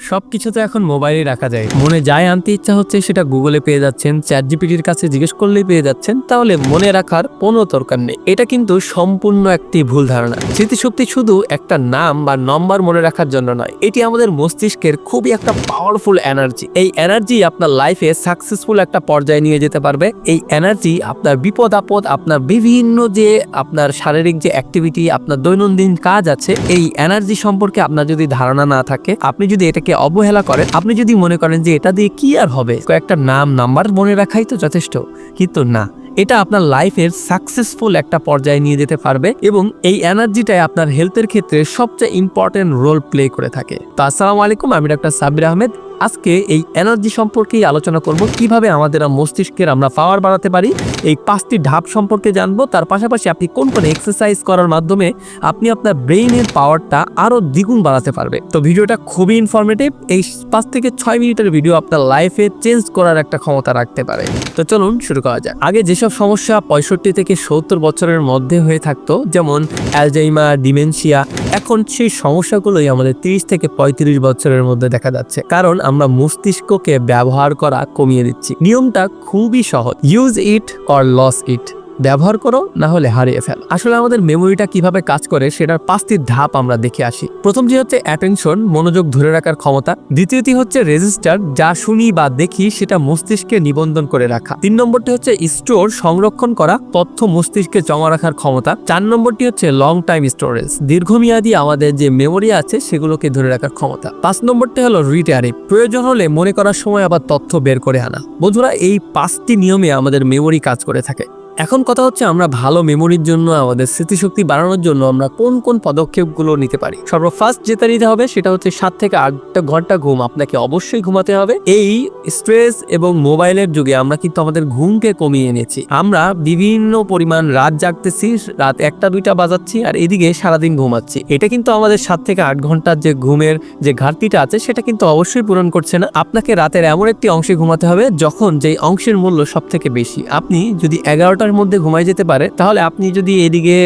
সবকিছু তো এখন মোবাইলে রাখা যায়। মনে যায় আনতে ইচ্ছা হচ্ছে সেটা গুগলে পেয়ে যাচ্ছেন, চ্যাটজিপিটির কাছে জিজ্ঞেস করলেই পেয়ে যাচ্ছেন। তাহলে মনে রাখার কোনো দরকার নেই। এটা কিন্তু সম্পূর্ণ একটি ভুল ধারণা। স্মৃতিশক্তি শুধু একটা নাম বা নম্বর মনে রাখার জন্য নয়, এটি আমাদের মস্তিষ্কের খুবই একটা পাওয়ারফুল এনার্জি। এই এনার্জি আপনার লাইফে সাকসেসফুল একটা পর্যায়ে নিয়ে যেতে পারবে। এই এনার্জি আপনার বিপদ আপদ, আপনার বিভিন্ন যে আপনার শারীরিক যে অ্যাক্টিভিটি, আপনার দৈনন্দিন কাজ আছে, এই এনার্জি সম্পর্কে আপনার যদি ধারণা না থাকে, আপনি যদি এটাকে অবহেলা করেন, আপনি যদি মনে করেন যে এটা দিয়ে কি আর হবে, কয়েকটা নাম নাম্বার মনে রাখাই তো যথেষ্ট, কিন্তু না, এটা আপনার লাইফের সাকসেসফুল একটা পর্যায়ে নিয়ে যেতে পারবে এবং এই এনার্জিটাই আপনার হেলথের ক্ষেত্রে সবচেয়ে ইম্পর্টেন্ট রোল প্লে করে থাকে। তো আসসালামু আলাইকুম, আমি ডাক্তার সাব্বির আহমেদ। আজকে এই এনার্জি সম্পর্কেই আলোচনা করব, কিভাবে আমাদের মস্তিষ্কের আমরা পাওয়ার বাড়াতে পারি। এই 5টি ধাপ সম্পর্কে জানবো। তার পাশাপাশি আপনি কোন কোন এক্সারসাইজ করার মাধ্যমে আপনি আপনার ব্রেইনের পাওয়ারটা আরো দ্বিগুণ বাড়াতে পারবে। তো ভিডিওটা খুবই ইনফরমেটিভ। এই 5 থেকে 6 মিনিটের ভিডিও আপনার লাইফে চেঞ্জ করার একটা ক্ষমতা রাখতে পারে। তো চলুন শুরু করা যাক। আগে যেসব সমস্যা 65 থেকে 70 বছরের মধ্যে হয়ে থাকতো, যেমন অ্যালজাইমার, ডিমেনশিয়া, এখন সেই সমস্যাগুলোই আমাদের 30 থেকে 35 বছরের মধ্যে দেখা যাচ্ছে, কারণ আমরা মস্তিষ্ককে ব্যবহার করা কমিয়ে দিচ্ছি। নিয়মটা খুবই সহজ, ইউজ ইট অর লস ইট। ব্যবহার করো, না হলে হারিয়ে ফেল। আসলে আমাদের মেমোরিটা কিভাবে কাজ করে সেটার 5টি ধাপ আমরা দেখে আসি। প্রথমটি হচ্ছে অ্যাটেনশন, মনোযোগ ধরে রাখার ক্ষমতা। দ্বিতীয়টি হচ্ছে রেজিস্টার, যা শুনি বা দেখি সেটা মস্তিষ্কে নিবন্ধন করে রাখা। 3 নম্বরটি হচ্ছে স্টোর, সংরক্ষণ করা, তথ্য মস্তিষ্কে জমা রাখার ক্ষমতা। 4 নম্বরটি হচ্ছে লং টাইম স্টোরেজ, দীর্ঘমেয়াদী আমাদের যে মেমোরি আছে সেগুলোকে ধরে রাখার ক্ষমতা। 5 নম্বরটি হলো রিটারিভ, প্রয়োজন হলে মনে করার সময় আবার তথ্য বের করে আনা। বন্ধুরা, এই 5টি নিয়মে আমাদের মেমোরি কাজ করে থাকে। এখন কথা হচ্ছে, আমরা ভালো মেমোরির জন্য, আমাদের স্মৃতিশক্তি বাড়ানোর জন্য আমরা কোন কোন পদক্ষেপগুলো নিতে পারি। সর্বফার্স্ট যেটা নিতে হবে সেটা হচ্ছে 7 থেকে 8 ঘন্টা ঘুম আপনাকে অবশ্যই ঘুমাতে হবে। এই স্ট্রেস এবং মোবাইলের যুগে আমরা কিন্তু আমাদের ঘুমকে কমিয়ে এনেছি। আমরা বিভিন্ন পরিমাণ রাত জাগতেছি, রাত 1টা 2টা বাজাচ্ছি, আর এদিকে সারাদিন ঘুমাচ্ছি। এটা কিন্তু আমাদের 7 থেকে 8 ঘন্টার যে ঘুমের যে ঘাটতিটা আছে সেটা কিন্তু অবশ্যই পূরণ করছে না। আপনাকে রাতের এমন একটি অংশে ঘুমাতে হবে যখন যেই অংশের মূল্য সব থেকে বেশি। আপনি যদি 11টার মধ্যে ঘুমাই যেতে পারে, তাহলে আপনি যদি এদিকে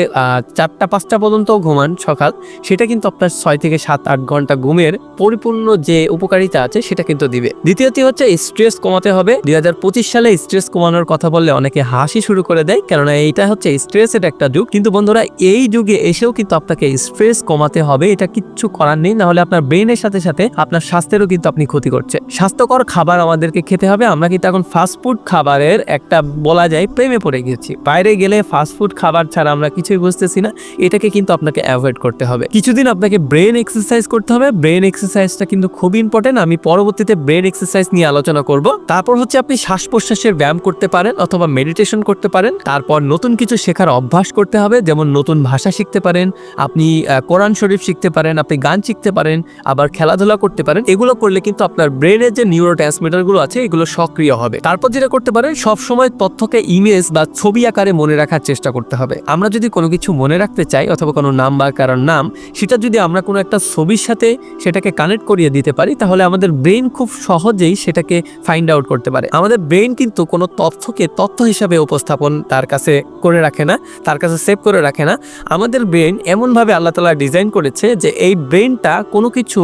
4টা 5টা পর্যন্ত ঘুমান সকাল, সেটা কিন্তু আপনার 6 থেকে 7-8 ঘন্টা ঘুমের পরিপূর্ণ যে উপকারিতা আছে সেটা কিন্তু দিবে। দ্বিতীয়টি হচ্ছে স্ট্রেস কমাতে হবে। 2025 সালে স্ট্রেস কমানোর কথা বললে অনেকে হাসি শুরু করে দেয়, কেননা এইটা হচ্ছে স্ট্রেসের একটা যুগ। কিন্তু বন্ধুরা, এই যুগে এসেও কিন্তু আপনাকে স্ট্রেস কমাতে হবে, এটা কিচ্ছু করার নেই। না হলে আপনার ব্রেনের সাথে সাথে আপনার স্বাস্থ্যেরও কিন্তু আপনি ক্ষতি করছে। স্বাস্থ্যকর খাবার আমাদেরকে খেতে হবে। আমরা কিন্তু এখন ফাস্টফুড খাবারের একটা বলা যায় প্রেমে পড়ে গেছি। বাইরে গেলে ফাস্টফুড খাবার ছাড়া আমরা কিছুই বুঝতেছি না। এটাকে কিন্তু আপনাকে অ্যাভয়েড করতে হবে। কিছুদিন আপনাকে ব্রেন এক্সারসাইজ করতে হবে। ব্রেন এক্সারসাইজটা কিন্তু খুব ইম্পর্টেন্ট। আমি পরবর্তীতে ব্রেন এক্সারসাইজ নিয়ে আলোচনা করব। তারপর হচ্ছে আপনি শ্বাস প্রশ্বাসের ব্যায়াম করতে পারেন অথবা মেডিটেশন করতে পারেন। তারপর নতুন কিছু শেখার অভ্যাস করতে হবে, যেমন নতুন ভাষা শিখতে পারেন, আপনি কোরআন শরীফ শিখতে পারেন, আপনি গান শিখতে পারেন, আবার খেলাধুলা করতে পারেন। এগুলো করলে কিন্তু আপনার ব্রেনের যে নিউরো ট্রান্সমিটার গুলো আছে এগুলো সক্রিয় হবে। তারপর যেটা করতে পারেন, সবসময় তথ্যকে ইমেজ বা ছবি আকারে মনে রাখার চেষ্টা করতে হবে। আমরা যদি কোনো কিছু মনে রাখতে চাই অথবা কোনো নাম বা কারোর নাম, সেটা যদি আমরা কোনো একটা ছবির সাথে সেটাকে কানেক্ট করিয়ে দিতে পারি, তাহলে আমাদের ব্রেন খুব সহজেই সেটাকে ফাইন্ড আউট করতে পারে। আমাদের ব্রেন কিন্তু কোনো তথ্যকে তথ্য হিসাবে উপস্থাপন তার কাছে করে রাখে না, তার কাছে সেভ করে রাখে না। আমাদের ব্রেন এমনভাবে আল্লাহ তাআলা ডিজাইন করেছে যে এই ব্রেনটা কোনো কিছু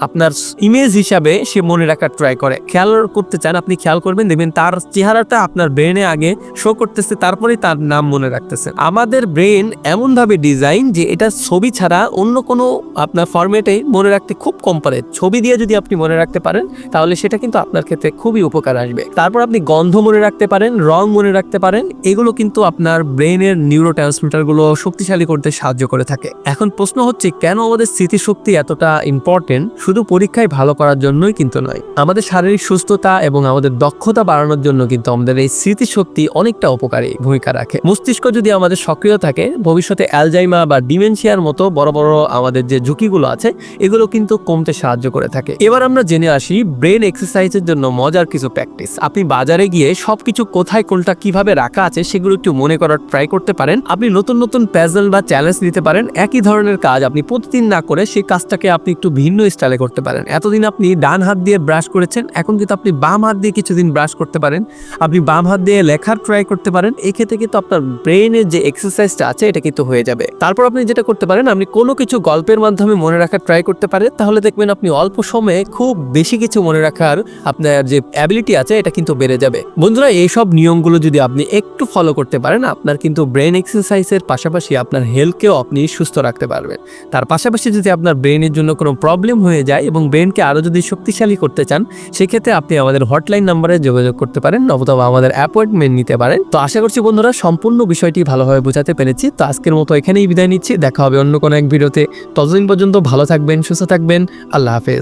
আপনার ইমেজ হিসাবে সে মনে রাখার ট্রাই করে। খেয়াল করতে চান, আপনি খেয়াল করবেন, দেখবেন তার চেহারাটা আপনার ব্রেনে আগে শো করতেছে, তারপরে তার নাম মনে রাখতেছে। আমাদের ব্রেন এমন ভাবে ডিজাইন যে এটা ছবি ছাড়া অন্য কোনো আপনার ফরম্যাটে মনে রাখতে খুব কম পারে। ছবি দিয়ে যদি আপনি মনে রাখতে পারেন, তাহলে সেটা কিন্তু আপনার ক্ষেত্রে খুবই উপকার আসবে। তারপর আপনি গন্ধ মনে রাখতে পারেন, রং মনে রাখতে পারেন। এগুলো কিন্তু আপনার ব্রেনের নিউরো ট্রান্সমিটার গুলো শক্তিশালী করতে সাহায্য করে থাকে। এখন প্রশ্ন হচ্ছে, কেন আমাদের স্মৃতিশক্তি এতটা ইম্পর্টেন্ট? শুধু পরীক্ষায় ভালো করার জন্যই কিন্তু নয়, আমাদের শারীরিক সুস্থতা এবং আমাদের দক্ষতা বাড়ানোর জন্য কিন্তু আমাদের এই স্মৃতিশক্তি অনেকটা উপকারী ভূমিকা রাখে। মস্তিষ্ক যদি আমাদের সক্রিয় থাকে, ভবিষ্যতে অ্যালজাইমার বা ডিমেনশিয়ার মতো বড় বড় আমাদের যে ঝুঁকিগুলো আছে এগুলো কিন্তু কমতে সাহায্য করে থাকে। এবার আমরা জেনে আসি ব্রেন এক্সারসাইজের জন্য মজার কিছু প্র্যাকটিস। আপনি বাজারে গিয়ে সবকিছু কোথায় কোনটা কিভাবে রাখা আছে সেগুলো একটু মনে করার ট্রাই করতে পারেন। আপনি নতুন নতুন প্যাজল বা চ্যালেঞ্জ নিতে পারেন। একই ধরনের কাজ আপনি প্রতিদিন না করে সেই কাজটাকে আপনি একটু ভিন্ন স্টাইলে করতে পারেন। এতদিন আপনি ডান হাত দিয়ে ব্রাশ করেছেন, এখন কিন্তু আপনি বাম হাত দিয়ে কিছুদিন ব্রাশ করতে পারেন। আপনি বাম হাত দিয়ে লেখার ট্রাই করতে পারেন। এক্ষেত্রে কিন্তু আপনার ব্রেইনের যে এক্সারসাইজটা আছে এটা কিন্তু হয়ে যাবে। তারপর আপনি যেটা করতে পারেন, আপনি কোনো কিছু গল্পের মাধ্যমে মনে রাখার ট্রাই করতে পারেন, তাহলে দেখবেন আপনি অল্প সময়ে খুব বেশি কিছু মনে রাখার আপনার যে অ্যাবিলিটি আছে এটা কিন্তু বেড়ে যাবে। বন্ধুরা, এইসব নিয়মগুলো যদি আপনি একটু ফলো করতে পারেন, আপনার কিন্তু ব্রেন এক্সারসাইজের পাশাপাশি আপনার হেলথকেও আপনি সুস্থ রাখতে পারবেন। তার পাশাপাশি যদি আপনার ব্রেনের জন্য কোনো প্রবলেম হয়ে যায় এবং ব্রেনকে আরও যদি শক্তিশালী করতে চান, সেক্ষেত্রে আপনি আমাদের হটলাইন নাম্বারে যোগাযোগ করতে পারেন অথবা আমাদের অ্যাপয়েন্টমেন্ট নিতে পারেন। তো আশা করছি বন্ধুরা সম্পূর্ণ বিষয়টি ভালোভাবে বোঝাতে পেরেছি। তো আজকের মতো এখানেই বিদায় নিচ্ছি, দেখা হবে অন্য কোনো এক ভিডিওতে। ততদিন পর্যন্ত ভালো থাকবেন, সুস্থ থাকবেন, আল্লাহ হাফেজ।